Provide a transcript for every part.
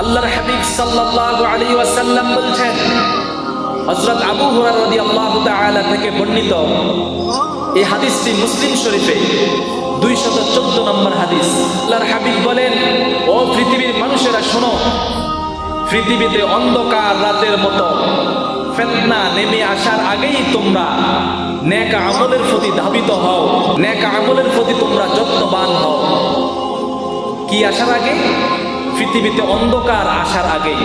আল্লাহর হাবিব সাল্লাল্লাহু আলাইহি ওয়াসাল্লাম বলছেন, হযরত আবু হুরায়রা রাদিয়াল্লাহু তাআলা থেকে বর্ণিত এই হাদিসটি মুসলিম শরীফে 214 নম্বর হাদিস। আল্লাহর হাবিব বলেন, ও পৃথিবীর মানুষেরা শোনো, পৃথিবীতে অন্ধকার রাতের মতো ফিতনা নেমে আসার আগেই তোমরা নেক আমলের প্রতি ধাবিত হও, নেক আমলের প্রতি তোমরা যত্নবান হও। কি আসার আগে? পৃথিবীতে অন্ধকার আসার আগেই,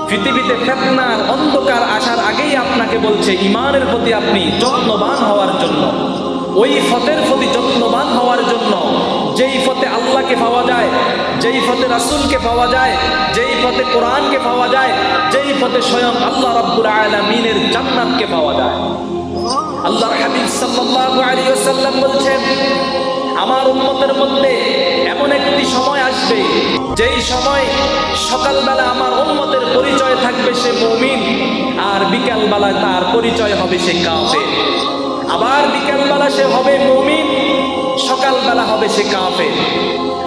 পৃথিবীতে ফিতনার অন্ধকার আসার আগেই আপনাকে বলছে ঈমানের প্রতি আপনি যত্নবান হওয়ার জন্য, ওই পথের প্রতি যত্নবান হওয়ার জন্য যেই পথে আল্লাহকে পাওয়া যায়, যেই পথে রাসূলকে পাওয়া যায়, যেই পথে কোরআনকে পাওয়া যায়, যেই পথে স্বয়ং আল্লাহ রাব্বুল আলামিনের জান্নাতকে পাওয়া যায়। আল্লাহর হাবিব সাল্লাল্লাহু আলাইহি ওয়াসাল্লাম বলছেন, আমার উম্মতের মধ্যে এমন একটি সময় আসবে, যেই সময় সকালবেলা আমার উম্মতের পরিচয় থাকবে সে মুমিন, আর বিকালবেলা তার পরিচয় হবে সে কাফের। আবার বিকালবেলা সে হবে মুমিন, সকালবেলা হবে সে কাফের।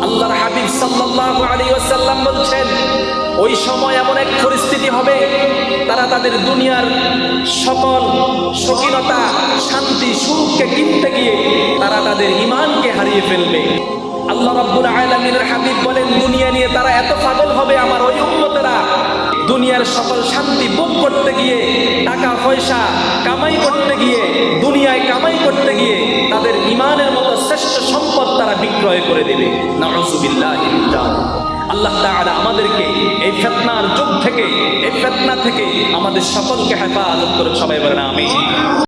আল্লাহর হাবিব সাল্লাল্লাহু আলাইহি ওয়াসাল্লাম বলছেন, ওই সময় এমন এক পরিস্থিতি হবে, তারা তাদের দুনিয়ার সকল শৌখিনতা, শান্তি, সুখকে কিনতে গিয়ে তারা তাদের ঈমানকে হারিয়ে ফেলবে। আল্লাহ রাব্বুল আলামিনের হাবিব বলেন, দুনিয়া নিয়ে তারা এত পাগল হবে আমার ওই উম্মতেরা, দুনিয়ার সকল শান্তি ভোগ করতে গিয়ে, টাকা পয়সা কামাই করতে গিয়ে, দুনিয়ায় কামাই করতে গিয়ে তাদের ঈমানের মতো শ্রেষ্ঠ সম্পদ তারা বিক্রয় করে দেবে। নাউযুবিল্লাহি মিন যালিক। আল্লাহ তাআলা আমাদেরকে এই ফিতনার যুগ থেকে, এই ফিতনা থেকে আমাদের সকলকে হেফাজত করে। সবাই বলেন আমিন।